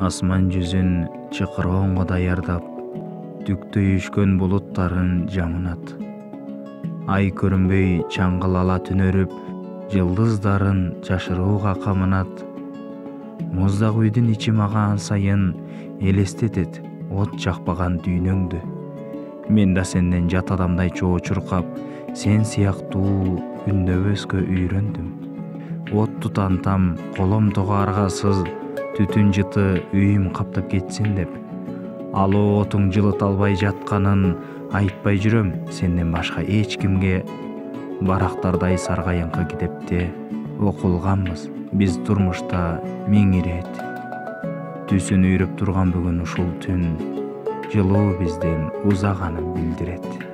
Асман жүзүн чыкыроого даярдап, түктөй үшкөн булуттарын жамынат. Ай көрүнбөй чаңгыл ала түнөрүп, жылдыздарын жашырууга камынат. Муздак үйдүн ичи мага ан сайын элестетет от жакпаган дүйнөңдү. Мен да сенден жат адамдай чоо чуркап, сен сыяктуу үндөбөскө үйрөндүм. От тутантам, колом того аргасыз, түтүн жыты үйүм каптап кетсин деп. Алуу отуң жылыт албай жатканын айтпай жүрөм сенден башка эч кимге. Барактардай саргайыңкы китепте окулганбыз биз турмушта миң ирет. Түсүн үйрөп турган бүгүн ушул түн, жылуу бизден узаганын билдирет.